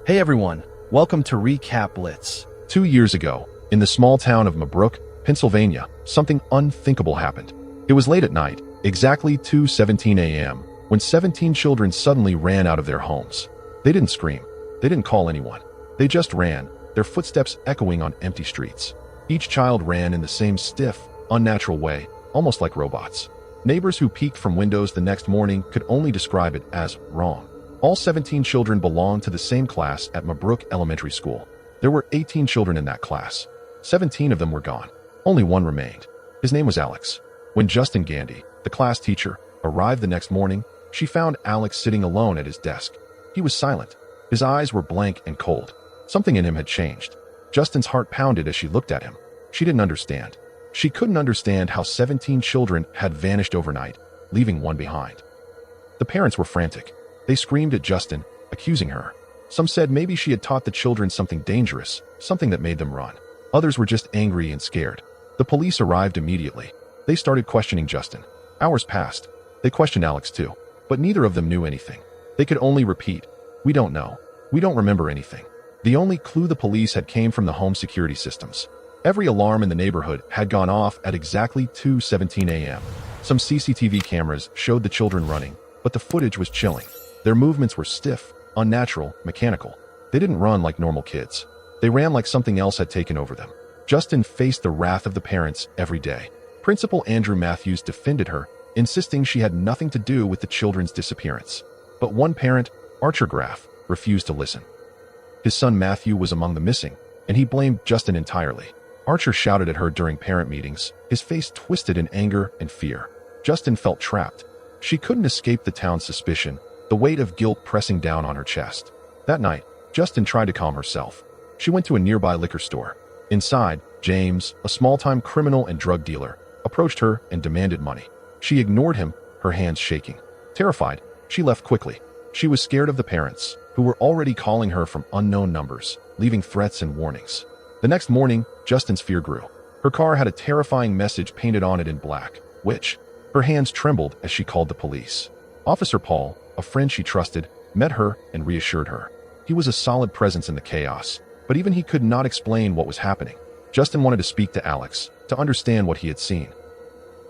Hey everyone, welcome to Recap Blitz. 2 years ago, in the small town of Mabrook, Pennsylvania, something unthinkable happened. It was late at night, exactly 2:17 a.m., when 17 children suddenly ran out of their homes. They didn't scream. They didn't call anyone. They just ran, their footsteps echoing on empty streets. Each child ran in the same stiff, unnatural way, almost like robots. Neighbors who peeked from windows the next morning could only describe it as wrong. All 17 children belonged to the same class at Mabrook Elementary School. There were 18 children in that class. 17 of them were gone. Only one remained. His name was Alex. When Justin Gandy, the class teacher, arrived the next morning, she found Alex sitting alone at his desk. He was silent. His eyes were blank and cold. Something in him had changed. Justin's heart pounded as she looked at him. She didn't understand. She couldn't understand how 17 children had vanished overnight, leaving one behind. The parents were frantic. They screamed at Justin, accusing her. Some said maybe she had taught the children something dangerous, something that made them run. Others were just angry and scared. The police arrived immediately. They started questioning Justin. Hours passed. They questioned Alex too, but neither of them knew anything. They could only repeat, "We don't know. We don't remember anything." The only clue the police had came from the home security systems. Every alarm in the neighborhood had gone off at exactly 2:17 a.m. Some CCTV cameras showed the children running, but the footage was chilling. Their movements were stiff, unnatural, mechanical. They didn't run like normal kids. They ran like something else had taken over them. Justin faced the wrath of the parents every day. Principal Andrew Matthews defended her, insisting she had nothing to do with the children's disappearance. But one parent, Archer Graff, refused to listen. His son Matthew was among the missing, and he blamed Justin entirely. Archer shouted at her during parent meetings, his face twisted in anger and fear. Justin felt trapped. She couldn't escape the town's suspicion, the weight of guilt pressing down on her chest. That night, Justin tried to calm herself. She went to a nearby liquor store. Inside, James, a small-time criminal and drug dealer, approached her and demanded money. She ignored him, her hands shaking. Terrified, she left quickly. She was scared of the parents, who were already calling her from unknown numbers, leaving threats and warnings. The next morning, Justin's fear grew. Her car had a terrifying message painted on it in black, which, her hands trembled as she called the police. Officer Paul, a friend she trusted, met her and reassured her. He was a solid presence in the chaos, but even he could not explain what was happening. Justin wanted to speak to Alex, to understand what he had seen.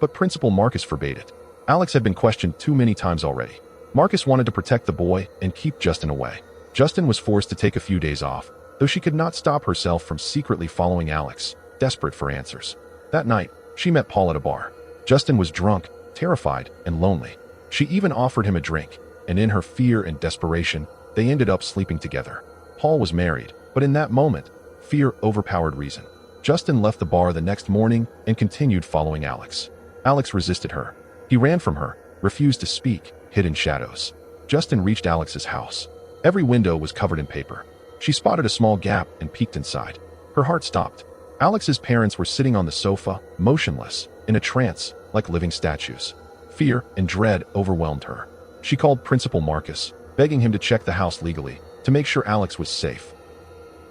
But Principal Marcus forbade it. Alex had been questioned too many times already. Marcus wanted to protect the boy and keep Justin away. Justin was forced to take a few days off, though she could not stop herself from secretly following Alex, desperate for answers. That night, she met Paul at a bar. Justin was drunk, terrified, and lonely. She even offered him a drink, and in her fear and desperation, they ended up sleeping together. Paul was married, but in that moment, fear overpowered reason. Justin left the bar the next morning and continued following Alex. Alex resisted her. He ran from her, refused to speak, hid in shadows. Justin reached Alex's house. Every window was covered in paper. She spotted a small gap and peeked inside. Her heart stopped. Alex's parents were sitting on the sofa, motionless, in a trance, like living statues. Fear and dread overwhelmed her. She called Principal Marcus, begging him to check the house legally, to make sure Alex was safe.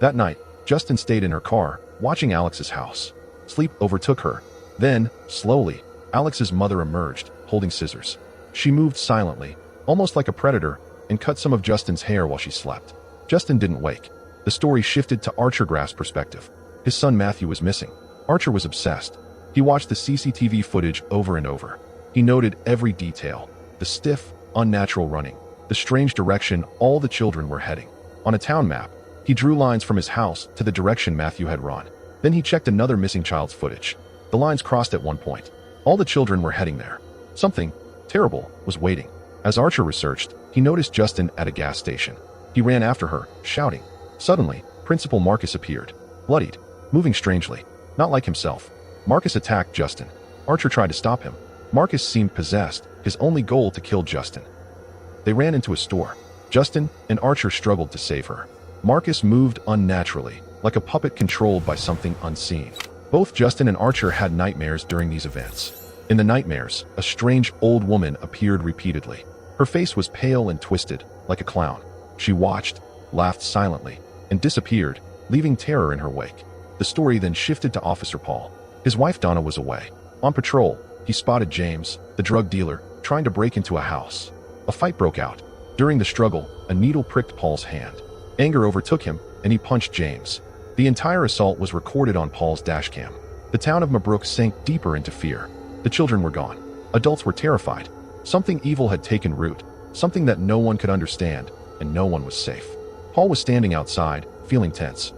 That night, Justin stayed in her car, watching Alex's house. Sleep overtook her. Then, slowly, Alex's mother emerged, holding scissors. She moved silently, almost like a predator, and cut some of Justin's hair while she slept. Justin didn't wake. The story shifted to Archer Graff's perspective. His son Matthew was missing. Archer was obsessed. He watched the CCTV footage over and over. He noted every detail, the stiff, unnatural running, the strange direction all the children were heading. On a town map, he drew lines from his house to the direction Matthew had run. Then he checked another missing child's footage. The lines crossed at one point. All the children were heading there. Something terrible was waiting. As Archer researched, he noticed Justin at a gas station. He ran after her, shouting. Suddenly, Principal Marcus appeared, bloodied, moving strangely, not like himself. Marcus attacked Justin. Archer tried to stop him. Marcus seemed possessed, his only goal to kill Justin. They ran into a store. Justin and Archer struggled to save her. Marcus moved unnaturally, like a puppet controlled by something unseen. Both Justin and Archer had nightmares during these events. In the nightmares, a strange old woman appeared repeatedly. Her face was pale and twisted, like a clown. She watched, laughed silently, and disappeared, leaving terror in her wake. The story then shifted to Officer Paul. His wife Donna was away. On patrol, he spotted James, the drug dealer, trying to break into a house. A fight broke out. During the struggle, a needle pricked Paul's hand. Anger overtook him, and he punched James. The entire assault was recorded on Paul's dashcam. The town of Mabrook sank deeper into fear. The children were gone. Adults were terrified. Something evil had taken root, something that no one could understand, and no one was safe. Paul was standing outside, feeling tense.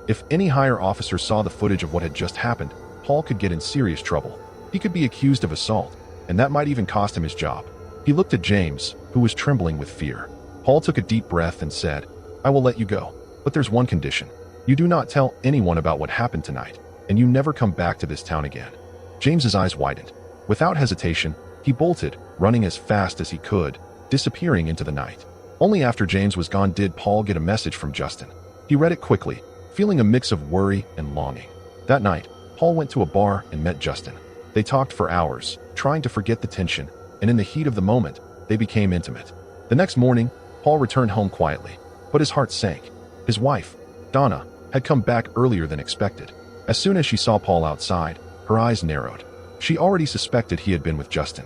If any higher officer saw the footage of what had just happened, Paul could get in serious trouble. He could be accused of assault, and that might even cost him his job. He looked at James, who was trembling with fear. Paul took a deep breath and said, "I will let you go, but there's one condition. You do not tell anyone about what happened tonight, and you never come back to this town again." James's eyes widened. Without hesitation, he bolted, running as fast as he could, disappearing into the night. Only after James was gone did Paul get a message from Justin. He read it quickly, feeling a mix of worry and longing. That night, Paul went to a bar and met Justin. They talked for hours, trying to forget the tension, and in the heat of the moment, they became intimate. The next morning, Paul returned home quietly, but his heart sank. His wife, Donna, had come back earlier than expected. As soon as she saw Paul outside, her eyes narrowed. She already suspected he had been with Justin.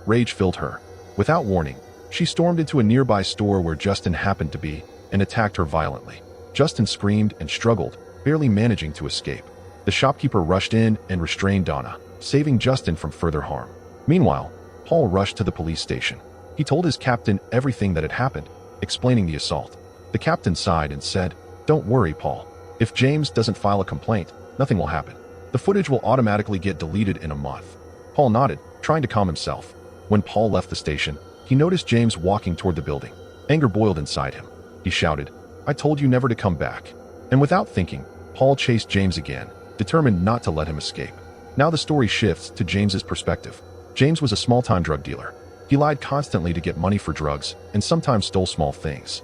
Rage filled her. Without warning, she stormed into a nearby store where Justin happened to be and attacked her violently. Justin screamed and struggled, barely managing to escape. The shopkeeper rushed in and restrained Donna, saving Justin from further harm. Meanwhile, Paul rushed to the police station. He told his captain everything that had happened, explaining the assault. The captain sighed and said, "Don't worry, Paul. If James doesn't file a complaint, nothing will happen. The footage will automatically get deleted in a month." Paul nodded, trying to calm himself. When Paul left the station, he noticed James walking toward the building. Anger boiled inside him. He shouted, "I told you never to come back." And without thinking, Paul chased James again, determined not to let him escape. Now the story shifts to James's perspective. James was a small-time drug dealer. He lied constantly to get money for drugs and sometimes stole small things.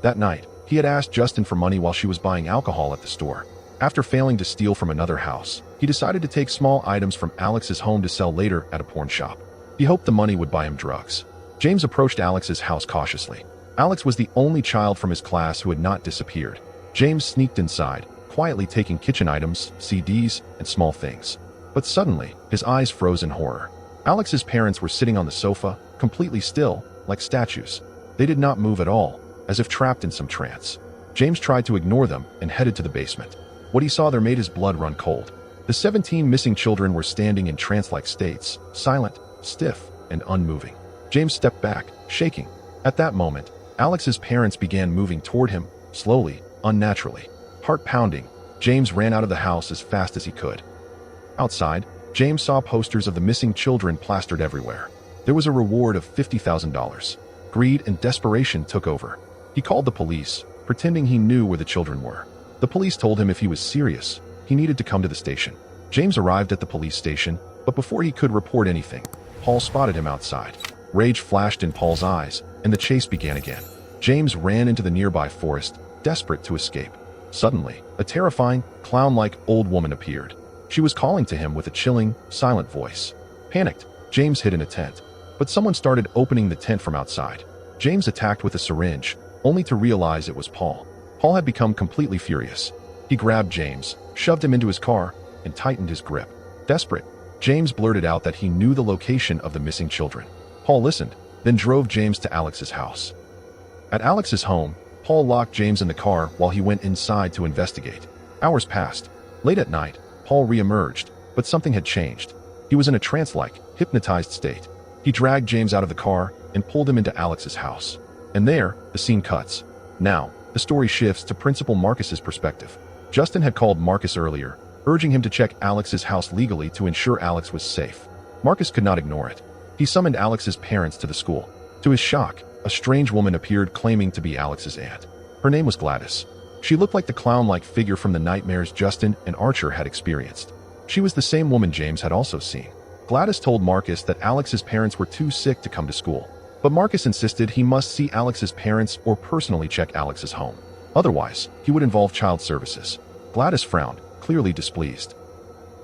That night, he had asked Justin for money while she was buying alcohol at the store. After failing to steal from another house, he decided to take small items from Alex's home to sell later at a pawn shop. He hoped the money would buy him drugs. James approached Alex's house cautiously. Alex was the only child from his class who had not disappeared. James sneaked inside, quietly taking kitchen items, CDs, and small things. But suddenly, his eyes froze in horror. Alex's parents were sitting on the sofa, completely still, like statues. They did not move at all, as if trapped in some trance. James tried to ignore them and headed to the basement. What he saw there made his blood run cold. The 17 missing children were standing in trance-like states, silent, stiff, and unmoving. James stepped back, shaking. At that moment, Alex's parents began moving toward him, slowly, unnaturally. Heart pounding, James ran out of the house as fast as he could. Outside, James saw posters of the missing children plastered everywhere. There was a reward of $50,000. Greed and desperation took over. He called the police, pretending he knew where the children were. The police told him if he was serious, he needed to come to the station. James arrived at the police station, but before he could report anything, Paul spotted him outside. Rage flashed in Paul's eyes, and the chase began again. James ran into the nearby forest, desperate to escape. Suddenly, a terrifying, clown-like old woman appeared. She was calling to him with a chilling, silent voice. Panicked, James hid in a tent, but someone started opening the tent from outside. James attacked with a syringe, only to realize it was Paul. Paul had become completely furious. He grabbed James, shoved him into his car, and tightened his grip. Desperate, James blurted out that he knew the location of the missing children. Paul listened, then drove James to Alex's house. At Alex's home, Paul locked James in the car while he went inside to investigate. Hours passed. Late at night, Paul re-emerged, but something had changed. He was in a trance-like, hypnotized state. He dragged James out of the car and pulled him into Alex's house. And there, the scene cuts. Now, the story shifts to Principal Marcus's perspective. Justin had called Marcus earlier, urging him to check Alex's house legally to ensure Alex was safe. Marcus could not ignore it. He summoned Alex's parents to the school. To his shock, a strange woman appeared claiming to be Alex's aunt. Her name was Gladys. She looked like the clown-like figure from the nightmares Justin and Archer had experienced. She was the same woman James had also seen. Gladys told Marcus that Alex's parents were too sick to come to school, but Marcus insisted he must see Alex's parents or personally check Alex's home. Otherwise, he would involve child services. Gladys frowned, clearly displeased.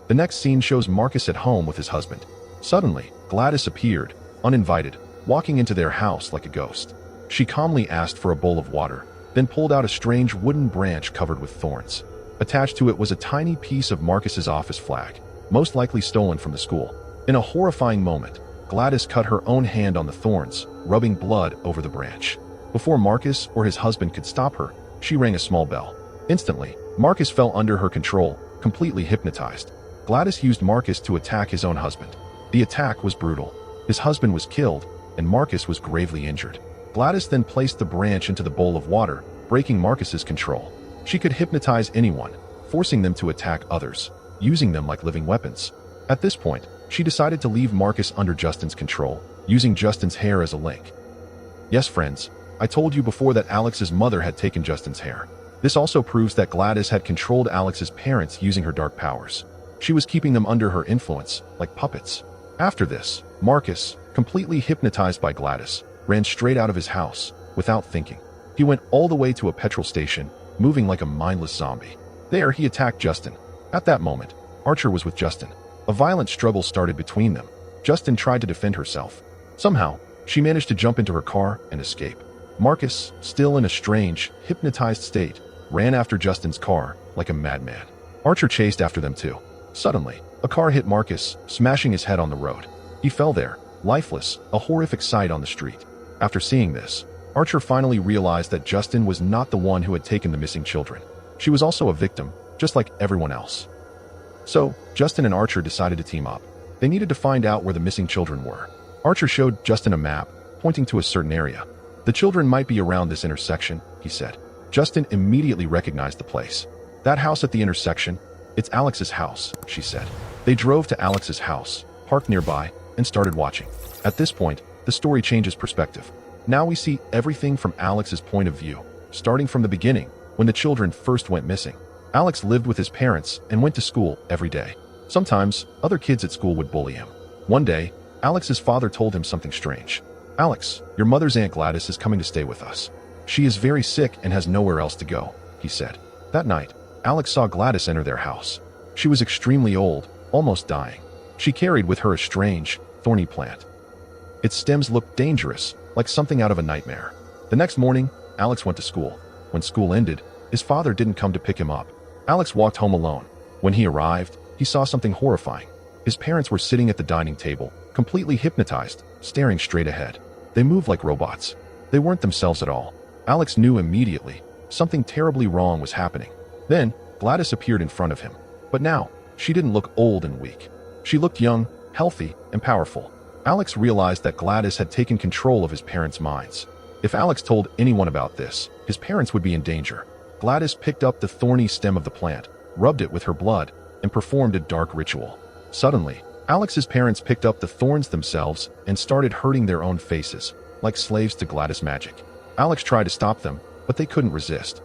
The next scene shows Marcus at home with his husband. Suddenly, Gladys appeared, uninvited, walking into their house like a ghost. She calmly asked for a bowl of water, then pulled out a strange wooden branch covered with thorns. Attached to it was a tiny piece of Marcus's office flag, most likely stolen from the school. In a horrifying moment, Gladys cut her own hand on the thorns, rubbing blood over the branch. Before Marcus or his husband could stop her, she rang a small bell. Instantly, Marcus fell under her control, completely hypnotized. Gladys used Marcus to attack his own husband. The attack was brutal. His husband was killed, and Marcus was gravely injured. Gladys then placed the branch into the bowl of water, breaking Marcus's control. She could hypnotize anyone, forcing them to attack others, using them like living weapons. At this point, she decided to leave Marcus under Justin's control, using Justin's hair as a link. Yes, friends, I told you before that Alex's mother had taken Justin's hair. This also proves that Gladys had controlled Alex's parents using her dark powers. She was keeping them under her influence, like puppets. After this, Marcus, completely hypnotized by Gladys, ran straight out of his house, without thinking. He went all the way to a petrol station, moving like a mindless zombie. There, he attacked Justin. At that moment, Archer was with Justin. A violent struggle started between them. Justin tried to defend herself. Somehow, she managed to jump into her car and escape. Marcus, still in a strange, hypnotized state, ran after Justin's car like a madman. Archer chased after them too. Suddenly, a car hit Marcus, smashing his head on the road. He fell there, lifeless, a horrific sight on the street. After seeing this, Archer finally realized that Justin was not the one who had taken the missing children. She was also a victim, just like everyone else. So, Justin and Archer decided to team up. They needed to find out where the missing children were. Archer showed Justin a map, pointing to a certain area. The children might be around this intersection, he said. Justin immediately recognized the place. That house at the intersection, it's Alex's house, she said. They drove to Alex's house, parked nearby, and started watching. At this point, the story changes perspective. Now we see everything from Alex's point of view, starting from the beginning, when the children first went missing. Alex lived with his parents and went to school every day. Sometimes, other kids at school would bully him. One day, Alex's father told him something strange. "Alex, your mother's Aunt Gladys is coming to stay with us. She is very sick and has nowhere else to go," he said. That night, Alex saw Gladys enter their house. She was extremely old, almost dying. She carried with her a strange, thorny plant. Its stems looked dangerous, like something out of a nightmare. The next morning, Alex went to school. When school ended, his father didn't come to pick him up. Alex walked home alone. When he arrived, he saw something horrifying. His parents were sitting at the dining table, completely hypnotized, staring straight ahead. They moved like robots. They weren't themselves at all. Alex knew immediately something terribly wrong was happening. Then, Gladys appeared in front of him. But now, she didn't look old and weak. She looked young, healthy, and powerful. Alex realized that Gladys had taken control of his parents' minds. If Alex told anyone about this, his parents would be in danger. Gladys picked up the thorny stem of the plant, rubbed it with her blood, and performed a dark ritual. Suddenly, Alex's parents picked up the thorns themselves and started hurting their own faces, like slaves to Gladys' magic. Alex tried to stop them, but they couldn't resist.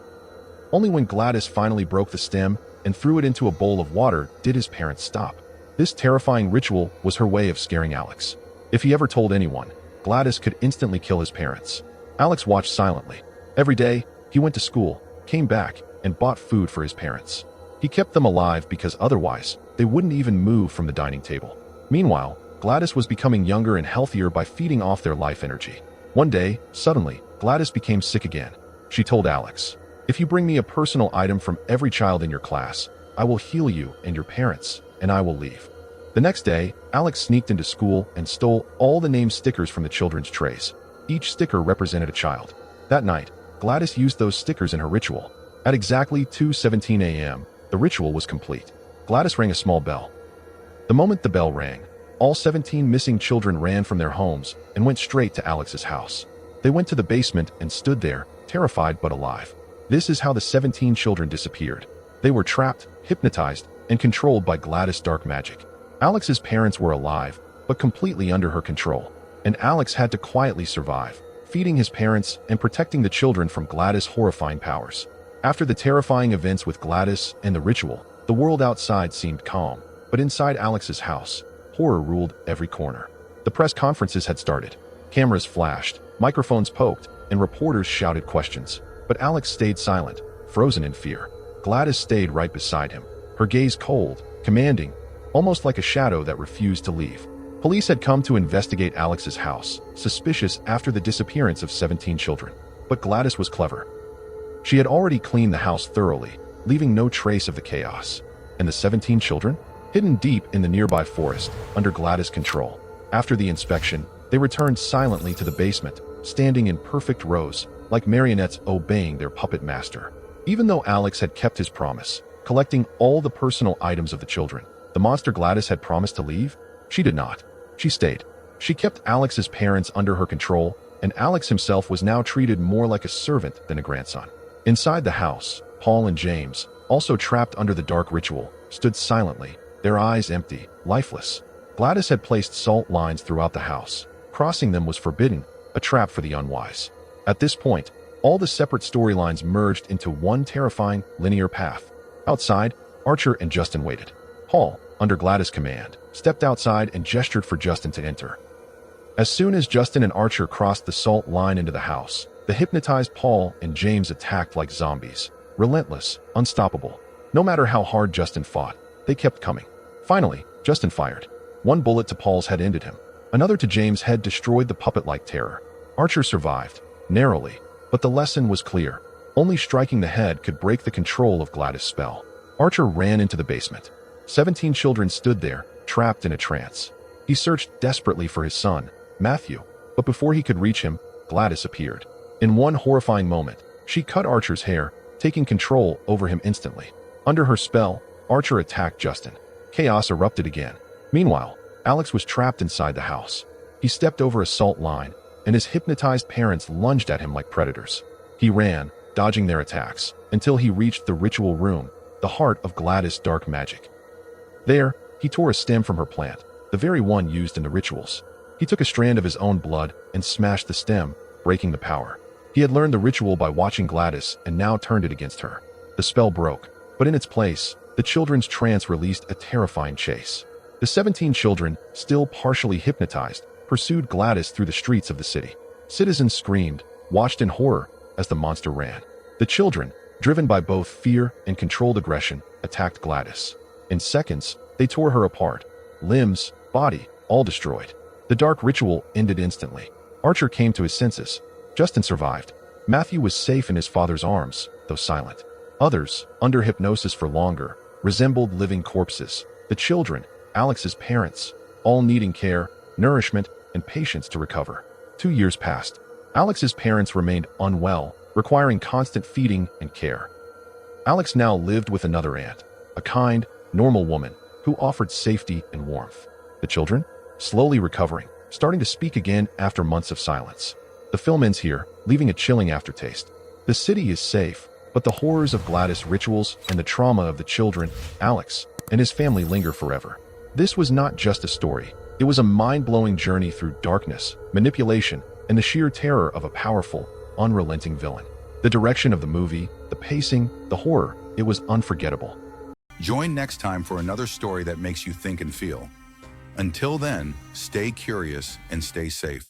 Only when Gladys finally broke the stem and threw it into a bowl of water did his parents stop. This terrifying ritual was her way of scaring Alex. If he ever told anyone, Gladys could instantly kill his parents. Alex watched silently. Every day, he went to school, came back, and bought food for his parents. He kept them alive because otherwise, they wouldn't even move from the dining table. Meanwhile, Gladys was becoming younger and healthier by feeding off their life energy. One day, suddenly, Gladys became sick again. She told Alex, "If you bring me a personal item from every child in your class, I will heal you and your parents, and I will leave." The next day, Alex sneaked into school and stole all the name stickers from the children's trays. Each sticker represented a child. That night, Gladys used those stickers in her ritual. At exactly 2:17 a.m., the ritual was complete. Gladys rang a small bell. The moment the bell rang, all 17 missing children ran from their homes and went straight to Alex's house. They went to the basement and stood there, terrified but alive. This is how the 17 children disappeared. They were trapped, hypnotized, and controlled by Gladys' dark magic. Alex's parents were alive, but completely under her control, and Alex had to quietly survive, feeding his parents and protecting the children from Gladys' horrifying powers. After the terrifying events with Gladys and the ritual, the world outside seemed calm, but inside Alex's house, horror ruled every corner. The press conferences had started. Cameras flashed, microphones poked, and reporters shouted questions. But Alex stayed silent, frozen in fear. Gladys stayed right beside him, her gaze cold, commanding, almost like a shadow that refused to leave. Police had come to investigate Alex's house, suspicious after the disappearance of 17 children. But Gladys was clever. She had already cleaned the house thoroughly, leaving no trace of the chaos. And the 17 children? Hidden deep in the nearby forest, under Gladys' control. After the inspection, they returned silently to the basement, standing in perfect rows, like marionettes obeying their puppet master. Even though Alex had kept his promise, collecting all the personal items of the children, the monster Gladys had promised to leave, she did not. She stayed. She kept Alex's parents under her control, and Alex himself was now treated more like a servant than a grandson. Inside the house, Paul and James, also trapped under the dark ritual, stood silently, their eyes empty, lifeless. Gladys had placed salt lines throughout the house. Crossing them was forbidden, a trap for the unwise. At this point, all the separate storylines merged into one terrifying, linear path. Outside, Archer and Justin waited. Paul, under Gladys' command, stepped outside and gestured for Justin to enter. As soon as Justin and Archer crossed the salt line into the house, the hypnotized Paul and James attacked like zombies. Relentless, unstoppable. No matter how hard Justin fought, they kept coming. Finally, Justin fired. One bullet to Paul's head ended him. Another to James' head destroyed the puppet-like terror. Archer survived, narrowly, but the lesson was clear. Only striking the head could break the control of Gladys' spell. Archer ran into the basement. 17 children stood there, trapped in a trance. He searched desperately for his son, Matthew, but before he could reach him, Gladys appeared. In one horrifying moment, she cut Archer's hair, taking control over him instantly. Under her spell, Archer attacked Justin. Chaos erupted again. Meanwhile, Alex was trapped inside the house. He stepped over a salt line, and his hypnotized parents lunged at him like predators. He ran, dodging their attacks, until he reached the ritual room, the heart of Gladys' dark magic. There, he tore a stem from her plant, the very one used in the rituals. He took a strand of his own blood and smashed the stem, breaking the power. He had learned the ritual by watching Gladys and now turned it against her. The spell broke, but in its place, the children's trance released a terrifying chase. The 17 children, still partially hypnotized, pursued Gladys through the streets of the city. Citizens screamed, watched in horror as the monster ran. The children, driven by both fear and controlled aggression, attacked Gladys. In seconds, they tore her apart. Limbs, body, all destroyed. The dark ritual ended instantly. Archer came to his senses. Justin survived. Matthew was safe in his father's arms, though silent. Others, under hypnosis for longer, resembled living corpses. The children, Alex's parents, all needing care, nourishment, and patience to recover. 2 years passed. Alex's parents remained unwell, requiring constant feeding and care. Alex now lived with another aunt, a kind, normal woman who offered safety and warmth. The children, slowly recovering, starting to speak again after months of silence. The film ends here, leaving a chilling aftertaste. The city is safe, but the horrors of Gladys' rituals and the trauma of the children, Alex, and his family linger forever. This was not just a story. It was a mind-blowing journey through darkness, manipulation, and the sheer terror of a powerful, unrelenting villain. The direction of the movie, the pacing, the horror, it was unforgettable. Join next time for another story that makes you think and feel. Until then, stay curious and stay safe.